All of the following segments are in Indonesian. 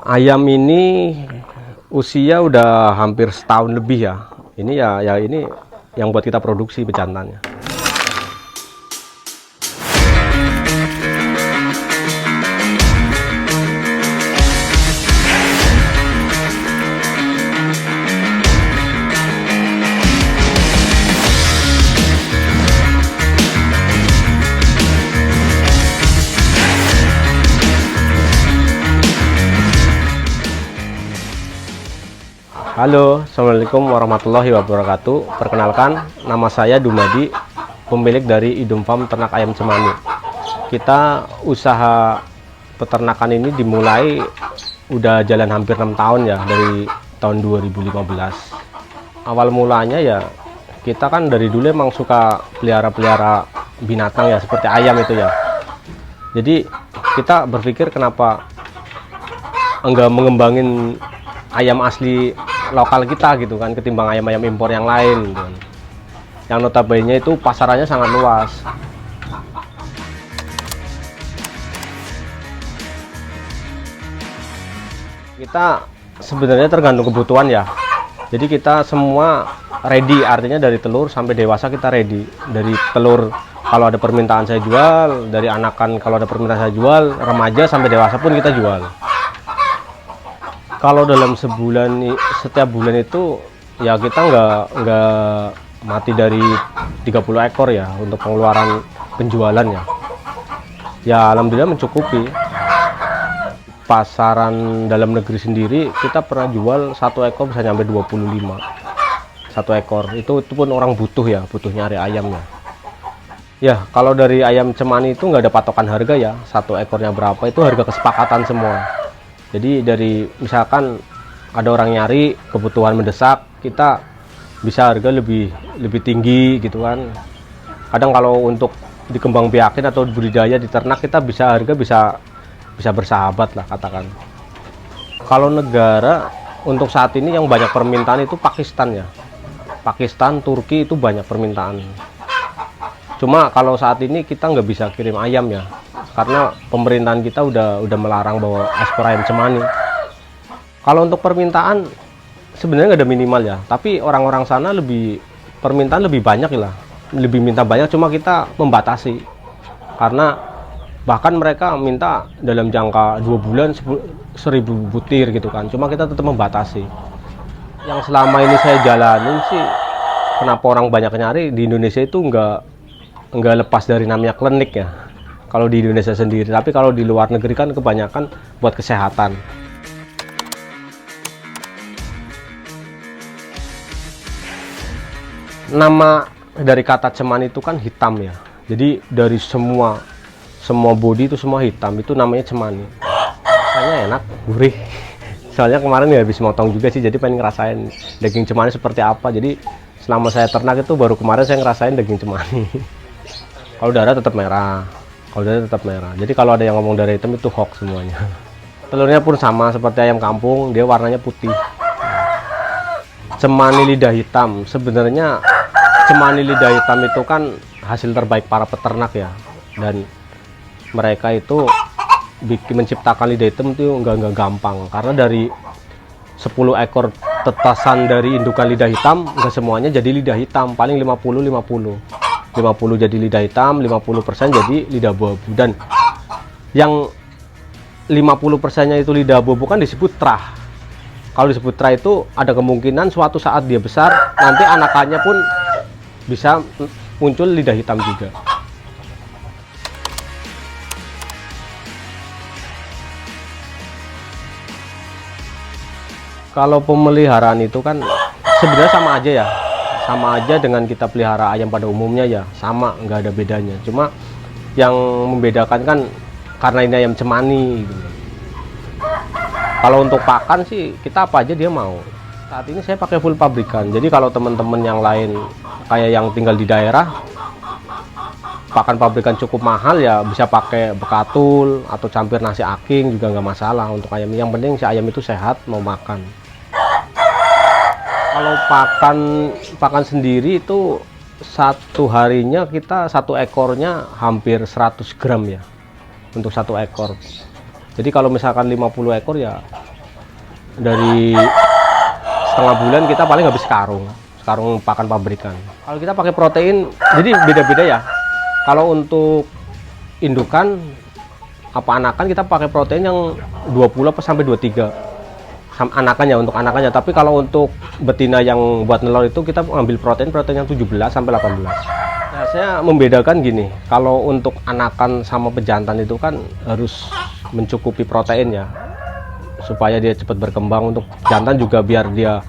Ayam ini usia udah hampir setahun lebih ya. Ini ya ini yang buat kita produksi bejantannya. Halo, assalamualaikum warahmatullahi wabarakatuh. Perkenalkan, nama saya Dumadi, pemilik dari Idum Farm Ternak Ayam Cemani. Kita usaha peternakan ini dimulai udah jalan hampir 6 tahun ya, dari tahun 2015. Awal mulanya ya, kita kan dari dulu emang suka pelihara binatang ya, seperti ayam itu ya. Jadi kita berpikir kenapa enggak mengembangin ayam asli lokal kita gitu kan, ketimbang ayam-ayam impor yang lain gitu kan. Yang notabene itu pasarannya sangat luas. Kita sebenarnya tergantung kebutuhan ya. Jadi kita semua ready, artinya dari telur sampai dewasa kita ready. Dari telur kalau ada permintaan saya jual, dari anakan kalau ada permintaan saya jual, remaja sampai dewasa pun kita jual. Kalau dalam sebulan, setiap bulan itu ya kita nggak mati dari 30 ekor ya untuk pengeluaran penjualannya. Ya alhamdulillah mencukupi. Pasaran dalam negeri sendiri kita pernah jual 1 ekor bisa nyampe 25. 1 ekor itu pun orang butuh ya, butuh nyari ayamnya. Ya kalau dari ayam cemani itu nggak ada patokan harga ya, 1 ekornya berapa, itu harga kesepakatan semua. Jadi dari misalkan ada orang nyari kebutuhan mendesak, kita bisa harga lebih tinggi gitu kan. Kadang kalau untuk dikembang biakin atau budidaya di ternak, kita bisa harga bisa bersahabat lah katakan. Kalau negara untuk saat ini yang banyak permintaan itu Pakistan ya. Pakistan, Turki itu banyak permintaan. Cuma kalau saat ini kita nggak bisa kirim ayam ya, karena pemerintahan kita udah melarang bawa ekspor ayam cemani. Kalau untuk permintaan sebenarnya nggak ada minimal ya, tapi orang-orang sana permintaan lebih banyak lah, lebih minta banyak, cuma kita membatasi. Karena bahkan mereka minta dalam jangka 2 bulan 1000 butir gitu kan, cuma kita tetap membatasi. Yang selama ini saya jalanin sih, kenapa orang banyak nyari di Indonesia itu nggak lepas dari namanya klinik ya. Kalau di Indonesia sendiri, tapi kalau di luar negeri kan kebanyakan buat kesehatan. Nama dari kata cemani itu kan hitam ya. Jadi dari semua body itu semua hitam, itu namanya cemani. Rasanya enak, gurih. Soalnya kemarin ya habis motong juga sih, jadi pengen ngerasain daging cemani seperti apa. Jadi selama saya ternak itu baru kemarin saya ngerasain daging cemani. Kalau darah tetap merah. Jadi kalau ada yang ngomong darah hitam itu hoax semuanya. Telurnya pun sama seperti ayam kampung, dia warnanya putih. Cemani lidah hitam, sebenarnya cemani lidah hitam itu kan hasil terbaik para peternak ya. Dan mereka itu menciptakan lidah hitam itu nggak gampang, karena dari 10 ekor tetasan dari indukan lidah hitam, nggak semuanya jadi lidah hitam, paling 50 jadi lidah hitam, 50% jadi lidah abu-abu. Dan yang 50%-nya itu lidah abu-abu kan disebut trah. Kalau disebut trah itu ada kemungkinan suatu saat dia besar, nanti anakannya pun bisa muncul lidah hitam juga. Kalau pemeliharaan itu kan sebenarnya sama aja dengan kita pelihara ayam pada umumnya ya, sama, nggak ada bedanya. Cuma yang membedakan kan karena ini ayam cemani gitu. Kalau untuk pakan sih kita apa aja dia mau. Saat ini saya pakai full pabrikan, jadi kalau teman-teman yang lain kayak yang tinggal di daerah, pakan pabrikan cukup mahal ya, bisa pakai bekatul atau campur nasi aking juga nggak masalah untuk ayam. Yang penting si ayam itu sehat, mau makan. Kalau pakan sendiri itu satu harinya kita 1 ekornya hampir 100 gram ya untuk 1 ekor. Jadi kalau misalkan 50 ekor ya dari setengah bulan kita paling habis sekarung pakan pabrikan. Kalau kita pakai protein, jadi beda-beda ya. Kalau untuk indukan apa anakan kita pakai protein yang 20 sampai 23 anakannya, untuk anakannya. Tapi kalau untuk betina yang buat nelor itu kita ambil protein yang 17 sampai 18. Nah, saya membedakan gini, kalau untuk anakan sama pejantan itu kan harus mencukupi protein ya, supaya dia cepat berkembang. Untuk jantan juga biar dia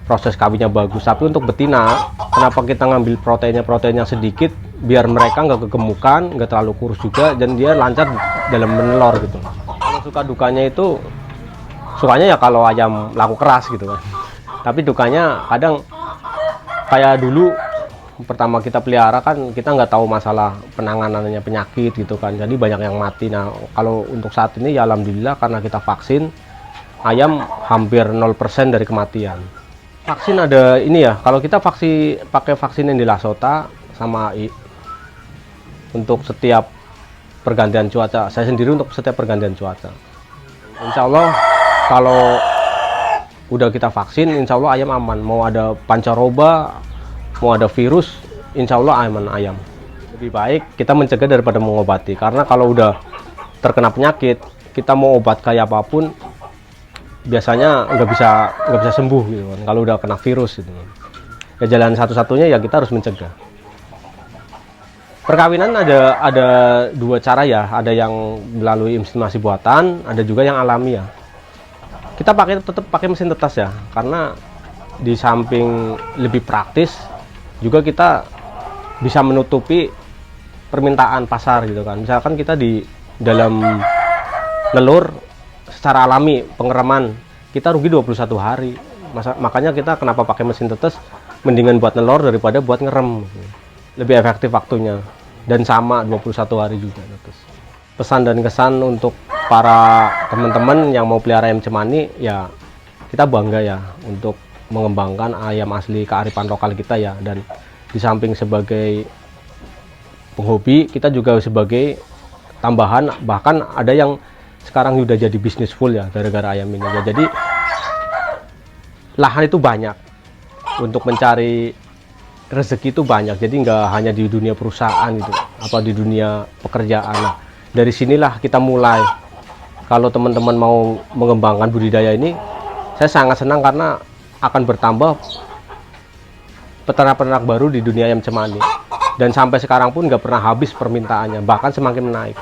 proses kawinnya bagus. Tapi untuk betina, kenapa kita ngambil protein yang sedikit, biar mereka nggak kegemukan, nggak terlalu kurus juga, dan dia lancar dalam menelor gitu. Kalau suka dukanya itu, sukanya ya kalau ayam laku keras gitu kan. Tapi dukanya kadang kayak dulu pertama kita pelihara kan kita nggak tahu masalah penanganannya penyakit gitu kan, jadi banyak yang mati. Nah kalau untuk saat ini ya alhamdulillah, karena kita vaksin, ayam hampir 0% dari kematian. Vaksin ada ini ya, kalau kita pakai vaksin yang di Lasota sama untuk setiap pergantian cuaca. Saya sendiri untuk setiap pergantian cuaca. Insya Allah kalau udah kita vaksin, insya Allah ayam aman. Mau ada pancaroba, mau ada virus, insya Allah aman ayam. Lebih baik kita mencegah daripada mengobati, karena kalau udah terkena penyakit, kita mau obat kayak apapun biasanya nggak bisa sembuh gitu kan, kalau udah kena virus gitu. Ya jalan satu-satunya ya kita harus mencegah. Perkawinan ada dua cara ya, ada yang melalui inseminasi buatan, ada juga yang alami ya. Kita tetap pakai mesin tetes ya, karena di samping lebih praktis juga kita bisa menutupi permintaan pasar gitu kan. Misalkan kita di dalam nelur secara alami, pengereman kita rugi 21 hari. Makanya kita kenapa pakai mesin tetes, mendingan buat nelor daripada buat ngerem. Lebih efektif waktunya, dan sama 21 hari juga. Pesan dan kesan untuk para teman-teman yang mau pelihara ayam cemani, ya kita bangga ya untuk mengembangkan ayam asli kearifan lokal kita ya. Dan di samping sebagai penghobi, kita juga sebagai tambahan, bahkan ada yang sekarang sudah jadi bisnis full ya gara-gara ayam ini ya. Jadi lahan itu banyak untuk mencari rezeki, itu banyak. Jadi nggak hanya di dunia perusahaan gitu, apa di dunia pekerjaan. Nah, dari sinilah kita mulai. Kalau teman-teman mau mengembangkan budidaya ini, saya sangat senang karena akan bertambah peternak-peternak baru di dunia ayam cemani. Dan sampai sekarang pun nggak pernah habis permintaannya, bahkan semakin menaik.